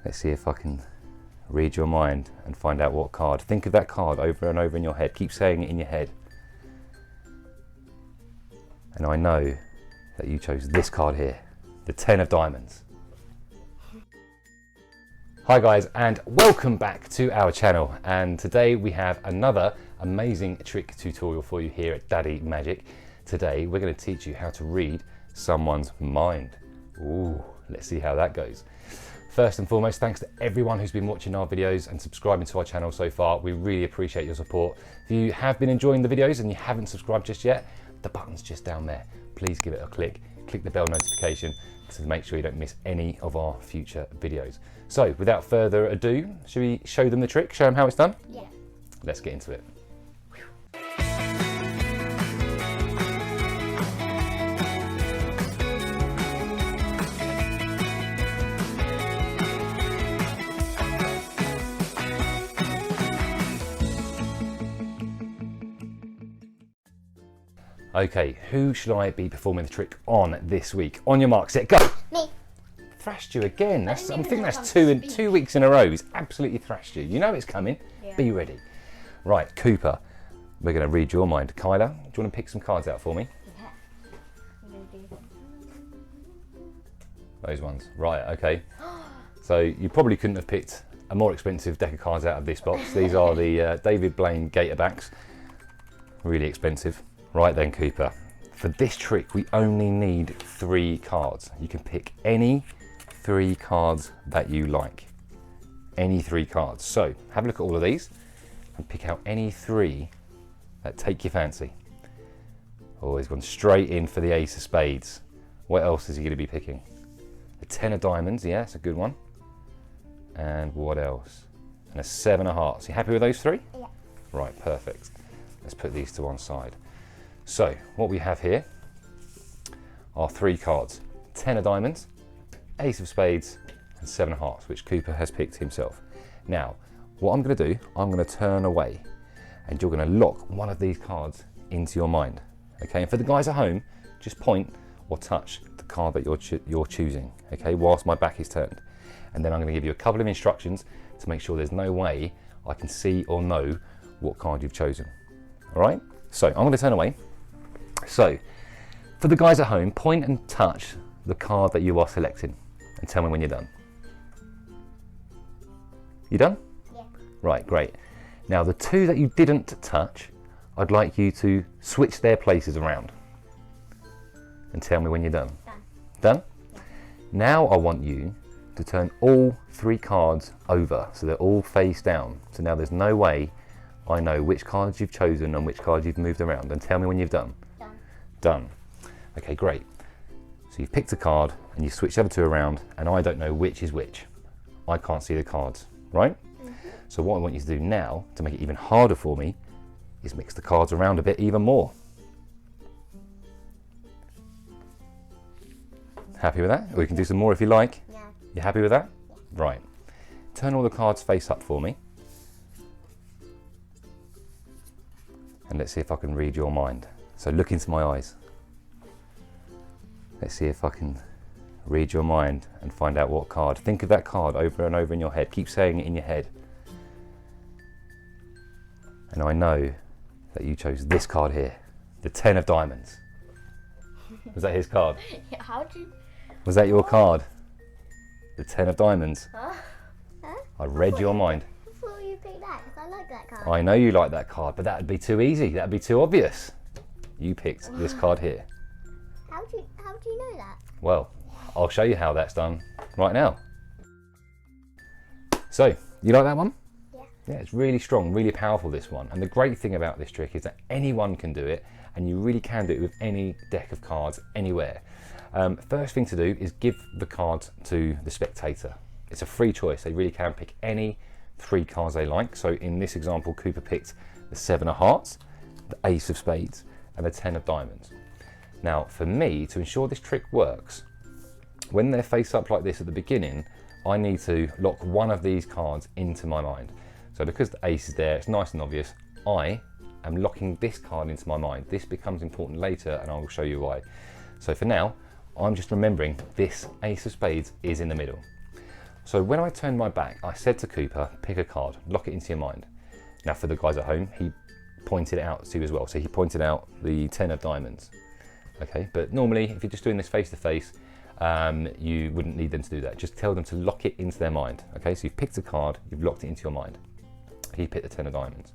Let's see if I can read your mind and find out what card. Think of that card over and over in your head. Keep saying it in your head. And I know that you chose this card here, the 10 of diamonds. Hi guys, and welcome back to our channel. And today we have another amazing trick tutorial for you here at Daddy Magic. Today we're going to teach you how to read someone's mind. Ooh, let's see how that goes. First and foremost, thanks to everyone who's been watching our videos and subscribing to our channel so far. We really appreciate your support. If you have been enjoying the videos and you haven't subscribed just yet, the button's just down there. Please give it a click. Click the bell notification to make sure you don't miss any of our future videos. So without further ado, should we show them the trick? Show them how it's done? Yeah. Let's get into it. Okay, who should I be performing the trick on this week? On your mark, set, go! Me. Thrashed you again. I think that's two weeks in a row. He's absolutely thrashed you. You know it's coming. Yeah. Be ready. Right, Cooper, we're going to read your mind. Kyla, do you want to pick some cards out for me? Yeah. I'm going to do those ones. Right, okay. So you probably couldn't have picked a more expensive deck of cards out of this box. These are the David Blaine Gator backs. Really expensive. Right then, Cooper, for this trick we only need 3 cards. You can pick any 3 cards that you like. Any 3 cards. So have a look at all of these and pick out any 3 that take your fancy. Oh, he's gone straight in for the ace of spades. What else is he going to be picking? The 10 of diamonds, yeah, that's a good one. And what else? And a 7 of hearts. You happy with those 3? Yeah. Right, perfect. Let's put these to one side. So what we have here are 3 cards, 10 of diamonds, ace of spades and 7 of hearts, which Cooper has picked himself. Now, what I'm going to do, I'm going to turn away and you're going to lock one of these cards into your mind. Okay, and for the guys at home, just point or touch the card that you're choosing, okay, whilst my back is turned. And then I'm going to give you a couple of instructions to make sure there's no way I can see or know what card you've chosen. All right, so I'm going to turn away. So, for the guys at home, point and touch the card that you are selecting and tell me when you're done. You done? Yeah. Right, great. Now the 2 that you didn't touch, I'd like you to switch their places around and tell me when you're done. Done. Done? Yeah. Now I want you to turn all 3 cards over so they're all face down. So now there's no way I know which cards you've chosen and which cards you've moved around, and tell me when you've done. Done. Okay, great. So you've picked a card and you switched the other 2 around and I don't know which is which. I can't see the cards, right? Mm-hmm. So what I want you to do now, to make it even harder for me, is mix the cards around a bit even more. Happy with that? Or you can do some more if you like. Yeah. You happy with that? Yeah. Right. Turn all the cards face up for me. And let's see if I can read your mind. So look into my eyes. Let's see if I can read your mind and find out what card. Think of that card over and over in your head. Keep saying it in your head. And I know that you chose this card here, the 10 of diamonds. Was that his card? Yeah, how'd you? Was that your card? The 10 of diamonds? Huh? I read your mind. I thought you picked that because I like that card. I know you like that card, but that would be too easy. That would be too obvious. You picked this card here. How do you know that? Well, I'll show you how that's done right now. So, you like that one? Yeah. Yeah, it's really strong, really powerful, this one. And the great thing about this trick is that anyone can do it, and you really can do it with any deck of cards, anywhere. First thing to do is give the cards to the spectator. It's a free choice. They really can pick any 3 cards they like. So in this example, Cooper picked the 7 of hearts, the ace of spades, and the 10 of diamonds. Now, for me, to ensure this trick works, when they're face up like this at the beginning, I need to lock one of these cards into my mind. So because the ace is there, it's nice and obvious, I am locking this card into my mind. This becomes important later, and I will show you why. So for now, I'm just remembering this ace of spades is in the middle. So when I turned my back, I said to Cooper, pick a card, lock it into your mind. Now for the guys at home, he pointed it out to you as well. So he pointed out the 10 of diamonds. Okay, but normally if you're just doing this face to face, you wouldn't need them to do that. Just tell them to lock it into their mind. Okay, so you've picked a card, you've locked it into your mind. He picked the 10 of diamonds.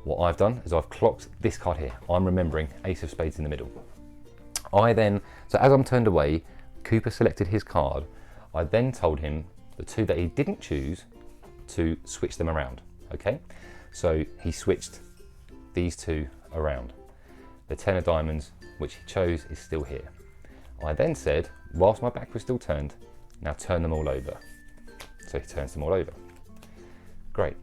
What I've done is I've clocked this card here. I'm remembering ace of spades in the middle. So as I'm turned away, Cooper selected his card. I then told him the two that he didn't choose to switch them around. Okay, so he switched these two around. The 10 of diamonds, which he chose, is still here. I then said, whilst my back was still turned, now turn them all over. So he turns them all over. Great.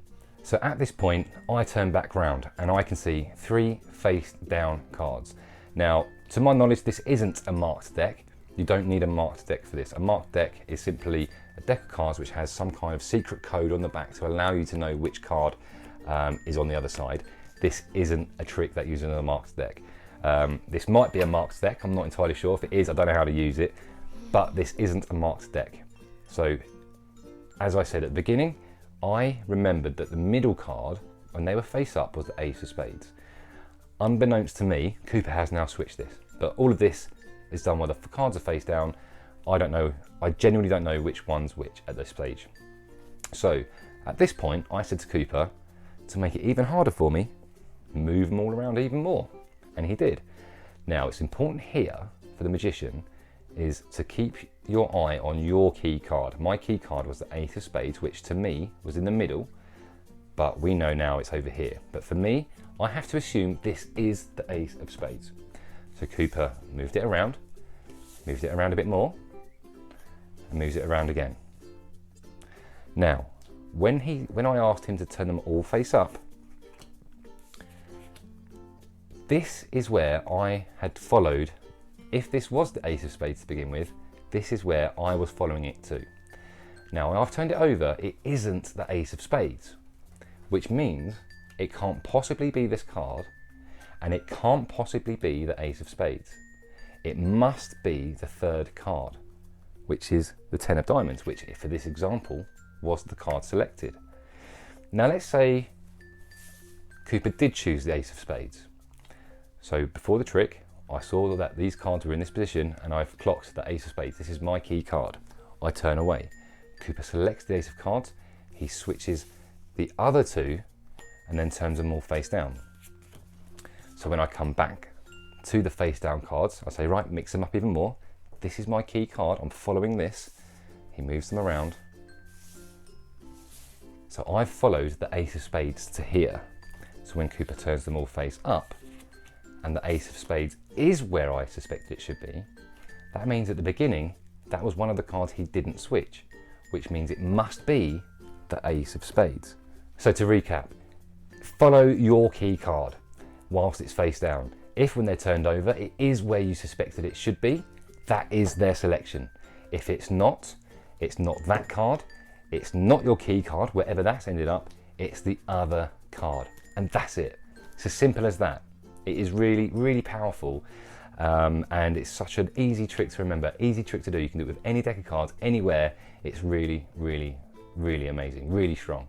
So at this point, I turn back round and I can see 3 face down cards. Now, to my knowledge, this isn't a marked deck. You don't need a marked deck for this. A marked deck is simply a deck of cards which has some kind of secret code on the back to allow you to know which card is on the other side. This isn't a trick that uses a marked deck. This might be a marked deck, I'm not entirely sure. If it is, I don't know how to use it, but this isn't a marked deck. So, as I said at the beginning, I remembered that the middle card, when they were face up, was the ace of spades. Unbeknownst to me, Cooper has now switched this, but all of this is done while the cards are face down. I don't know, I genuinely don't know which one's which at this stage. So, at this point, I said to Cooper, to make it even harder for me, move them all around even more. And he did. Now, it's important here for the magician is to keep your eye on your key card. My key card was the ace of spades, which to me was in the middle, but we know now it's over here. But for me, I have to assume this is the ace of spades. So Cooper moved it around a bit more, and moves it around again. Now, when I asked him to turn them all face up, this is where I had followed. If this was the ace of spades to begin with, this is where I was following it to. Now, when I've turned it over, it isn't the ace of spades, which means it can't possibly be this card, and it can't possibly be the ace of spades. It must be the third card, which is the 10 of diamonds, which for this example was the card selected. Now let's say Cooper did choose the ace of spades. So before the trick, I saw that these cards were in this position and I've clocked the ace of spades. This is my key card. I turn away. Cooper selects the ace of cards. He switches the other two and then turns them all face down. So when I come back to the face down cards, I say, right, mix them up even more. This is my key card. I'm following this. He moves them around. So I've followed the ace of spades to here. So when Cooper turns them all face up, and the ace of spades is where I suspect it should be, that means at the beginning, that was one of the cards he didn't switch, which means it must be the ace of spades. So to recap, follow your key card whilst it's face down. If when they're turned over, it is where you suspected it should be, that is their selection. If it's not that card, it's not your key card, wherever that's ended up, it's the other card. And that's it. It's as simple as that. It is really, really powerful, and it's such an easy trick to remember, easy trick to do. You can do it with any deck of cards, anywhere. It's really, really, really amazing, really strong.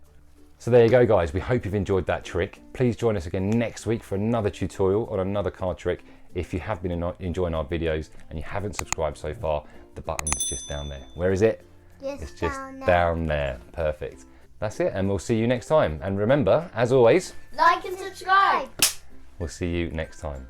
So there you go, guys. We hope you've enjoyed that trick. Please join us again next week for another tutorial on another card trick. If you have been enjoying our videos and you haven't subscribed so far, the button is just down there. Where is it? It's just down there. Perfect. That's it, and we'll see you next time. And remember, as always, like and subscribe. We'll see you next time.